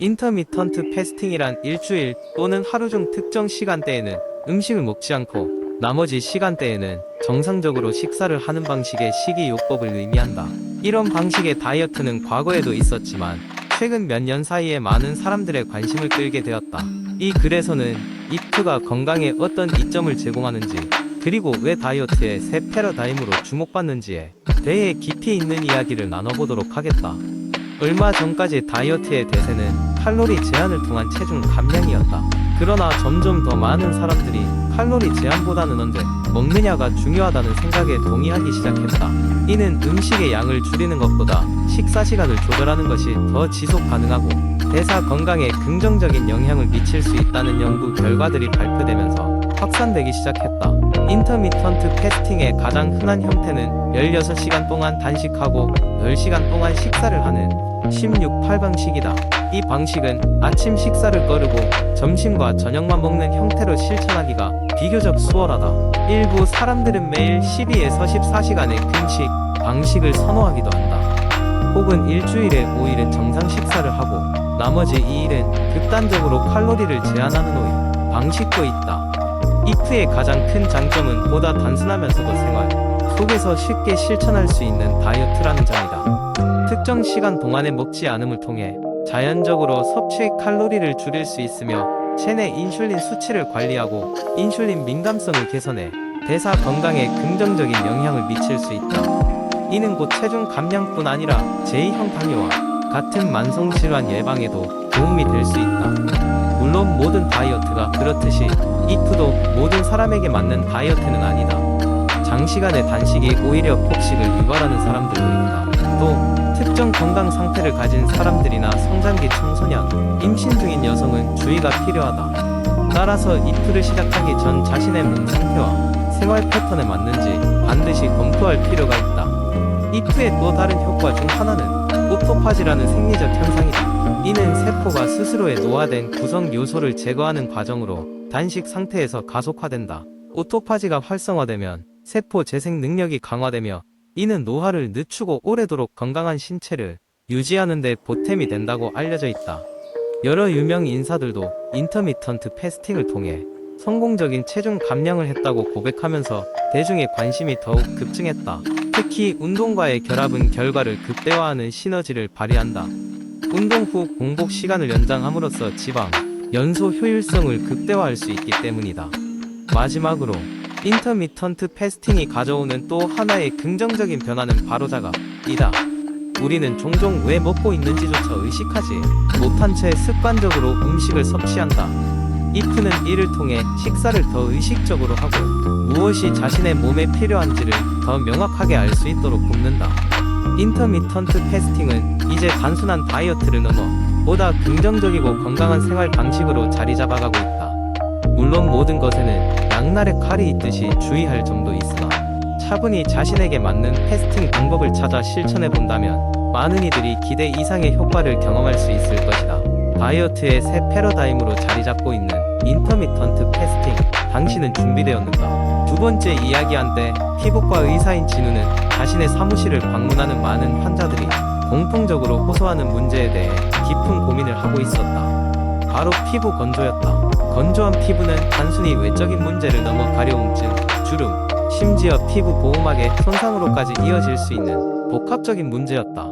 인터미턴트 패스팅이란 일주일 또는 하루 중 특정 시간대에는 음식을 먹지 않고 나머지 시간대에는 정상적으로 식사를 하는 방식의 식이요법을 의미한다. 이런 방식의 다이어트는 과거에도 있었지만 최근 몇 년 사이에 많은 사람들의 관심을 끌게 되었다. 이 글에서는 이프가 건강에 어떤 이점을 제공하는지, 그리고 왜 다이어트의 새 패러다임으로 주목받는지에 대해 깊이 있는 이야기를 나눠보도록 하겠다. 얼마 전까지 다이어트의 대세는 칼로리 제한을 통한 체중 감량이었다. 그러나 점점 더 많은 사람들이 칼로리 제한보다는 언제 먹느냐가 중요하다는 생각에 동의하기 시작했다. 이는 음식의 양을 줄이는 것보다 식사 시간을 조절하는 것이 더 지속 가능하고 대사 건강에 긍정적인 영향을 미칠 수 있다는 연구 결과들이 발표되면서 확산되기 시작했다. 인터미턴트 패스팅의 가장 흔한 형태는 16시간 동안 단식하고 10시간 동안 식사를 하는 16-8 방식이다. 이 방식은 아침 식사를 거르고 점심과 저녁만 먹는 형태로 실천하기가 비교적 수월하다. 일부 사람들은 매일 12에서 14시간의 금식 방식을 선호하기도 한다. 혹은 일주일에 5일은 정상 식사를 하고 나머지 2일은 극단적으로 칼로리를 제한하는 5일 방식도 있다. 이프의 가장 큰 장점은 보다 단순하면서도 생활 속에서 쉽게 실천할 수 있는 다이어트라는 점이다. 특정 시간 동안에 먹지 않음을 통해 자연적으로 섭취 칼로리를 줄일 수 있으며 체내 인슐린 수치를 관리하고 인슐린 민감성을 개선해 대사 건강에 긍정적인 영향을 미칠 수 있다. 이는 곧 체중 감량뿐 아니라 제2형 당뇨와 같은 만성질환 예방에도 도움이 될 수 있다. 물론 모든 다이어트가 그렇듯이 이프도 모든 사람에게 맞는 다이어트는 아니다. 장시간의 단식이 오히려 폭식을 유발하는 사람들도 있다. 또 특정 건강 상태를 가진 사람들이나 성장기 청소년, 임신 중인 여성은 주의가 필요하다. 따라서 이프를 시작하기 전 자신의 몸 상태와 생활 패턴에 맞는지 반드시 검토할 필요가 있다. 이프의 또 다른 효과 중 하나는 오토파지라는 생리적 현상이다. 이는 세포가 스스로의 노화된 구성 요소를 제거하는 과정으로 단식 상태에서 가속화된다. 오토파지가 활성화되면 세포 재생 능력이 강화되며 이는 노화를 늦추고 오래도록 건강한 신체를 유지하는 데 보탬이 된다고 알려져 있다. 여러 유명 인사들도 인터미턴트 패스팅을 통해 성공적인 체중 감량을 했다고 고백하면서 대중의 관심이 더욱 급증했다. 특히 운동과의 결합은 결과를 극대화하는 시너지를 발휘한다. 운동 후 공복 시간을 연장함으로써 지방 연소 효율성을 극대화할 수 있기 때문이다. 마지막으로 인터미턴트 패스팅이 가져오는 또 하나의 긍정적인 변화는 바로 자각이다. 우리는 종종 왜 먹고 있는지조차 의식하지 못한 채 습관적으로 음식을 섭취한다. 이프는 이를 통해 식사를 더 의식적으로 하고 무엇이 자신의 몸에 필요한지를 더 명확하게 알 수 있도록 돕는다. 인터미턴트 패스팅은 이제 단순한 다이어트를 넘어 보다 긍정적이고 건강한 생활 방식으로 자리 잡아가고 있다. 물론 모든 것에는 양날의 칼이 있듯이 주의할 점도 있으나 차분히 자신에게 맞는 패스팅 방법을 찾아 실천해 본다면 많은 이들이 기대 이상의 효과를 경험할 수 있을 것이다. 다이어트의 새 패러다임으로 자리 잡고 있는 인터미턴트 패스팅, 당신은 준비되었는가? 두 번째 이야기한때 피부과 의사인 진우는 자신의 사무실을 방문하는 많은 환자들이 공통적으로 호소하는 문제에 대해 깊은 고민을 하고 있었다. 바로 피부 건조였다. 건조한 피부는 단순히 외적인 문제를 넘어 가려움증, 주름, 심지어 피부 보호막의 손상으로까지 이어질 수 있는 복합적인 문제였다.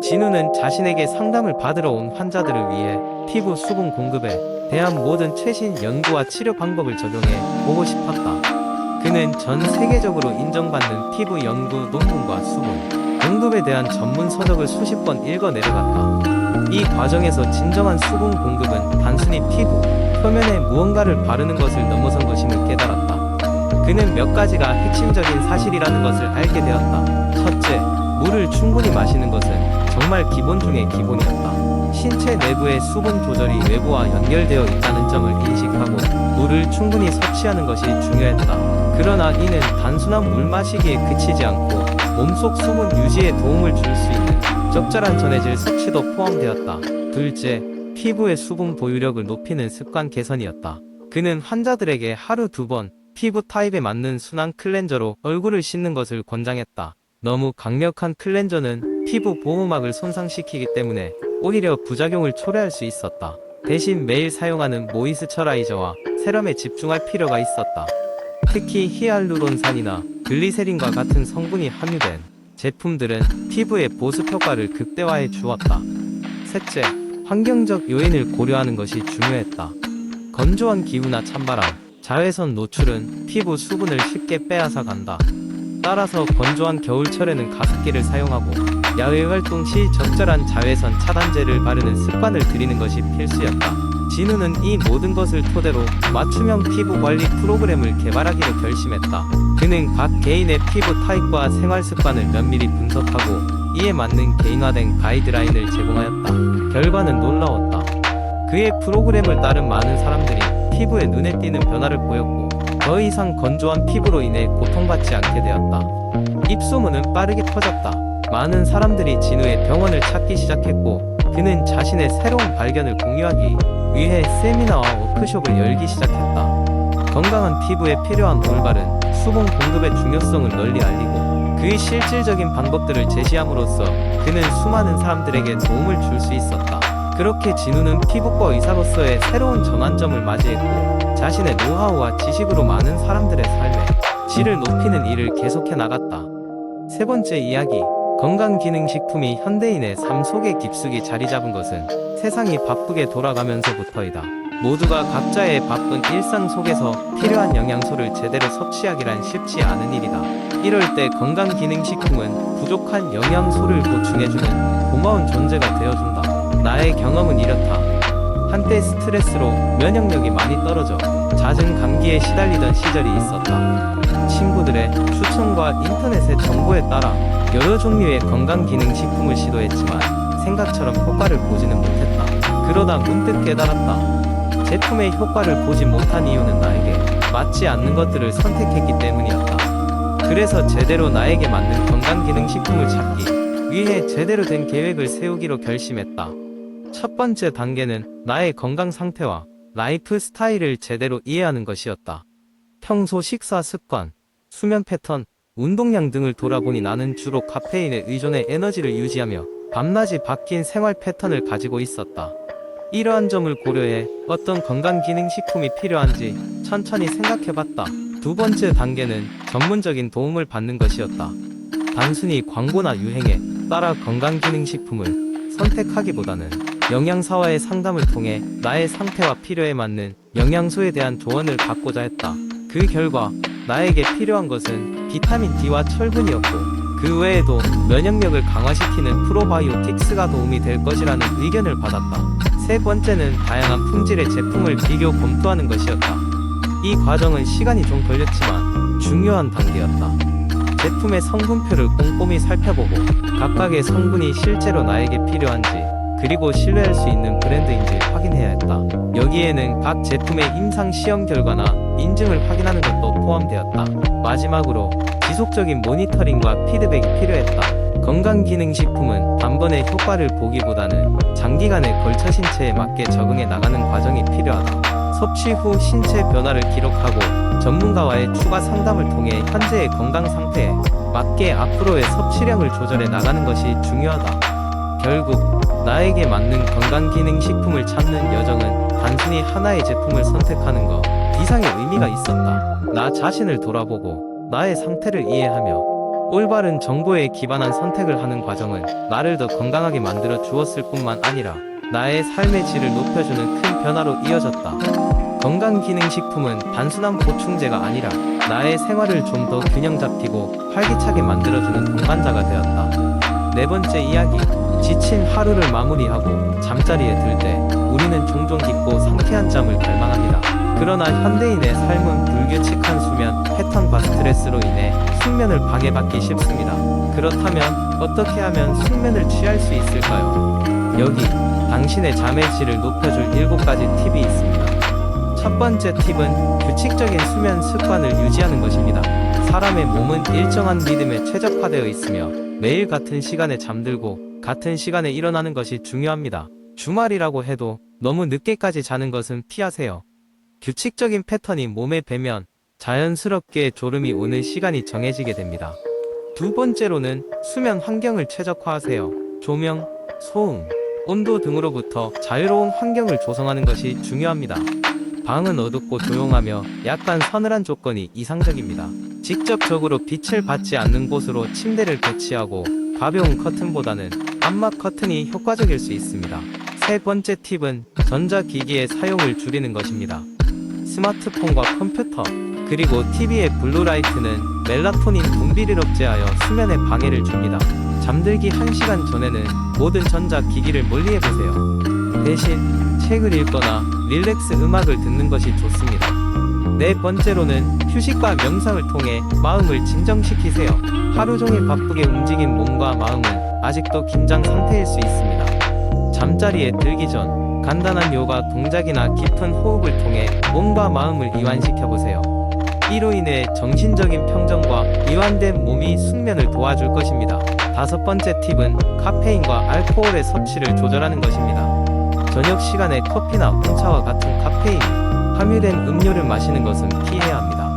진우는 자신에게 상담을 받으러 온 환자들을 위해 피부 수분 공급에 대한 모든 최신 연구와 치료 방법을 적용해 보고 싶었다. 그는 전 세계적으로 인정받는 피부 연구 논문과 수분 공급에 대한 전문 서적을 수십 번 읽어 내려갔다. 이 과정에서 진정한 수분 공급은 단순히 피부 표면에 무언가를 바르는 것을 넘어선 것임을 깨달았다. 그는 몇 가지가 핵심적인 사실이라는 것을 알게 되었다. 첫째, 물을 충분히 마시는 것은 정말 기본 중의 기본이었다. 신체 내부의 수분 조절이 외부와 연결되어 있다는 점을 인식하고 물을 충분히 섭취하는 것이 중요했다. 그러나 이는 단순한 물 마시기에 그치지 않고 몸속 수분 유지에 도움을 줄 수 있는 적절한 전해질 섭취도 포함되었다. 둘째, 피부의 수분 보유력을 높이는 습관 개선이었다. 그는 환자들에게 하루 2번 피부 타입에 맞는 순한 클렌저로 얼굴을 씻는 것을 권장했다. 너무 강력한 클렌저는 피부 보호막을 손상시키기 때문에 오히려 부작용을 초래할 수 있었다. 대신 매일 사용하는 모이스처라이저와 세럼에 집중할 필요가 있었다. 특히 히알루론산이나 글리세린과 같은 성분이 함유된 제품들은 피부의 보습 효과를 극대화해 주었다. 셋째, 환경적 요인을 고려하는 것이 중요했다. 건조한 기후나 찬바람, 자외선 노출은 피부 수분을 쉽게 빼앗아 간다. 따라서 건조한 겨울철에는 가습기를 사용하고 야외 활동 시 적절한 자외선 차단제를 바르는 습관을 들이는 것이 필수였다. 진우는 이 모든 것을 토대로 맞춤형 피부 관리 프로그램을 개발하기로 결심했다. 그는 각 개인의 피부 타입과 생활 습관을 면밀히 분석하고 이에 맞는 개인화된 가이드라인을 제공하였다. 결과는 놀라웠다. 그의 프로그램을 따른 많은 사람들이 피부에 눈에 띄는 변화를 보였고 더 이상 건조한 피부로 인해 고통받지 않게 되었다. 입소문은 빠르게 퍼졌다. 많은 사람들이 진우의 병원을 찾기 시작했고 그는 자신의 새로운 발견을 공유하기 위해 세미나와 워크숍을 열기 시작했다. 건강한 피부에 필요한 올바른 수분 공급의 중요성을 널리 알리고 그의 실질적인 방법들을 제시함으로써 그는 수많은 사람들에게 도움을 줄 수 있었다. 그렇게 진우는 피부과 의사로서의 새로운 전환점을 맞이했고 자신의 노하우와 지식으로 많은 사람들의 삶의 질을 높이는 일을 계속해 나갔다. 세 번째 이야기, 건강기능식품이 현대인의 삶 속에 깊숙이 자리 잡은 것은 세상이 바쁘게 돌아가면서부터이다. 모두가 각자의 바쁜 일상 속에서 필요한 영양소를 제대로 섭취하기란 쉽지 않은 일이다. 이럴 때 건강기능식품은 부족한 영양소를 보충해주는 고마운 존재가 되어준다. 나의 경험은 이렇다. 한때 스트레스로 면역력이 많이 떨어져 잦은 감기에 시달리던 시절이 있었다. 친구들의 추천과 인터넷의 정보에 따라 여러 종류의 건강기능식품을 시도했지만 생각처럼 효과를 보지는 못했다. 그러다 문득 깨달았다. 제품의 효과를 보지 못한 이유는 나에게 맞지 않는 것들을 선택했기 때문이었다. 그래서 제대로 나에게 맞는 건강기능식품을 찾기 위해 제대로 된 계획을 세우기로 결심했다. 첫 번째 단계는 나의 건강 상태와 라이프 스타일을 제대로 이해하는 것이었다. 평소 식사 습관, 수면 패턴, 운동량 등을 돌아보니 나는 주로 카페인에 의존해 에너지를 유지하며 밤낮이 바뀐 생활 패턴을 가지고 있었다. 이러한 점을 고려해 어떤 건강기능식품이 필요한지 천천히 생각해봤다. 두 번째 단계는 전문적인 도움을 받는 것이었다. 단순히 광고나 유행에 따라 건강기능식품을 선택하기보다는 영양사와의 상담을 통해 나의 상태와 필요에 맞는 영양소에 대한 조언을 받고자 했다. 그 결과 나에게 필요한 것은 비타민 D와 철분이었고 그 외에도 면역력을 강화시키는 프로바이오틱스가 도움이 될 것이라는 의견을 받았다. 세 번째는 다양한 품질의 제품을 비교 검토하는 것이었다. 이 과정은 시간이 좀 걸렸지만 중요한 단계였다. 제품의 성분표를 꼼꼼히 살펴보고 각각의 성분이 실제로 나에게 필요한지 그리고 신뢰할 수 있는 브랜드인지 확인해야 했다. 여기에는 각 제품의 임상 시험 결과나 인증을 확인하는 것도 포함되었다. 마지막으로 지속적인 모니터링과 피드백이 필요했다. 건강기능식품은 단번에 효과를 보기보다는 장기간에 걸쳐 신체에 맞게 적응해 나가는 과정이 필요하다. 섭취 후 신체 변화를 기록하고 전문가와의 추가 상담을 통해 현재의 건강 상태에 맞게 앞으로의 섭취량을 조절해 나가는 것이 중요하다. 결국 나에게 맞는 건강기능식품을 찾는 여정은 단순히 하나의 제품을 선택하는 것 이상의 의미가 있었다. 나 자신을 돌아보고 나의 상태를 이해하며 올바른 정보에 기반한 선택을 하는 과정은 나를 더 건강하게 만들어 주었을 뿐만 아니라 나의 삶의 질을 높여주는 큰 변화로 이어졌다. 건강기능식품은 단순한 보충제가 아니라 나의 생활을 좀 더 균형 잡히고 활기차게 만들어주는 동반자가 되었다. 네 번째 이야기, 지친 하루를 마무리하고 잠자리에 들 때 우리는 종종 깊고 상쾌한 잠을 갈망합니다. 그러나 현대인의 삶은 불규칙한 수면 패턴과 스트레스로 인해 숙면을 방해받기 쉽습니다. 그렇다면 어떻게 하면 숙면을 취할 수 있을까요? 여기 당신의 잠의 질을 높여줄 7가지 팁이 있습니다. 첫 번째 팁은 규칙적인 수면 습관을 유지하는 것입니다. 사람의 몸은 일정한 리듬에 최적화되어 있으며 매일 같은 시간에 잠들고 같은 시간에 일어나는 것이 중요합니다. 주말이라고 해도 너무 늦게까지 자는 것은 피하세요. 규칙적인 패턴이 몸에 배면 자연스럽게 졸음이 오는 시간이 정해지게 됩니다. 두 번째로는 수면 환경을 최적화하세요. 조명, 소음, 온도 등으로부터 자유로운 환경을 조성하는 것이 중요합니다. 방은 어둡고 조용하며 약간 서늘한 조건이 이상적입니다. 직접적으로 빛을 받지 않는 곳으로 침대를 배치하고 가벼운 커튼보다는 암막 커튼이 효과적일 수 있습니다. 세 번째 팁은 전자기기의 사용을 줄이는 것입니다. 스마트폰과 컴퓨터, 그리고 TV의 블루라이트는 멜라토닌 분비를 억제하여 수면에 방해를 줍니다. 잠들기 1시간 전에는 모든 전자기기를 멀리해보세요. 대신 책을 읽거나 릴렉스 음악을 듣는 것이 좋습니다. 네 번째로는 휴식과 명상을 통해 마음을 진정시키세요. 하루 종일 바쁘게 움직인 몸과 마음은 아직도 긴장 상태일 수 있습니다. 잠자리에 들기 전 간단한 요가 동작이나 깊은 호흡을 통해 몸과 마음을 이완시켜보세요. 이로 인해 정신적인 평정과 이완된 몸이 숙면을 도와줄 것입니다. 다섯 번째 팁은 카페인과 알코올의 섭취를 조절하는 것입니다. 저녁 시간에 커피나 홍차와 같은 카페인 함유된 음료를 마시는 것은 피해야 합니다.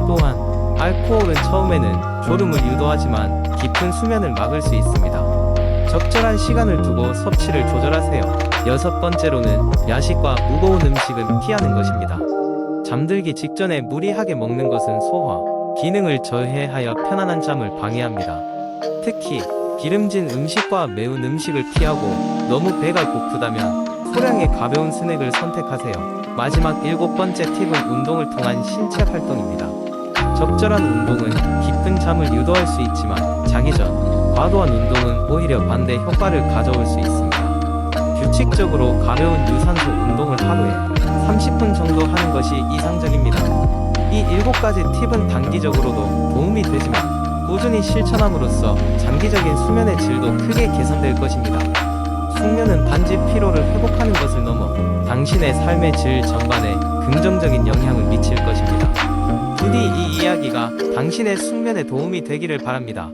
또한 알코올은 처음에는 졸음을 유도하지만 깊은 수면을 막을 수 있습니다. 적절한 시간을 두고 섭취를 조절하세요. 여섯 번째로는 야식과 무거운 음식은 피하는 것입니다. 잠들기 직전에 무리하게 먹는 것은 소화 기능을 저해하여 편안한 잠을 방해합니다. 특히 기름진 음식과 매운 음식을 피하고 너무 배가 고프다면 소량의 가벼운 스낵을 선택하세요. 마지막 일곱 번째 팁은 운동을 통한 신체 활동입니다. 적절한 운동은 깊은 잠을 유도할 수 있지만 자기 전 과도한 운동은 오히려 반대 효과를 가져올 수 있습니다. 규칙적으로 가벼운 유산소 운동을 하루에 30분 정도 하는 것이 이상적입니다. 이 7가지 팁은 단기적으로도 도움이 되지만 꾸준히 실천함으로써 장기적인 수면의 질도 크게 개선될 것입니다. 숙면은 단지 피로를 회복하는 것을 넘어 당신의 삶의 질 전반에 긍정적인 영향을 미칠 것입니다. 부디 이 이야기가 당신의 숙면에 도움이 되기를 바랍니다.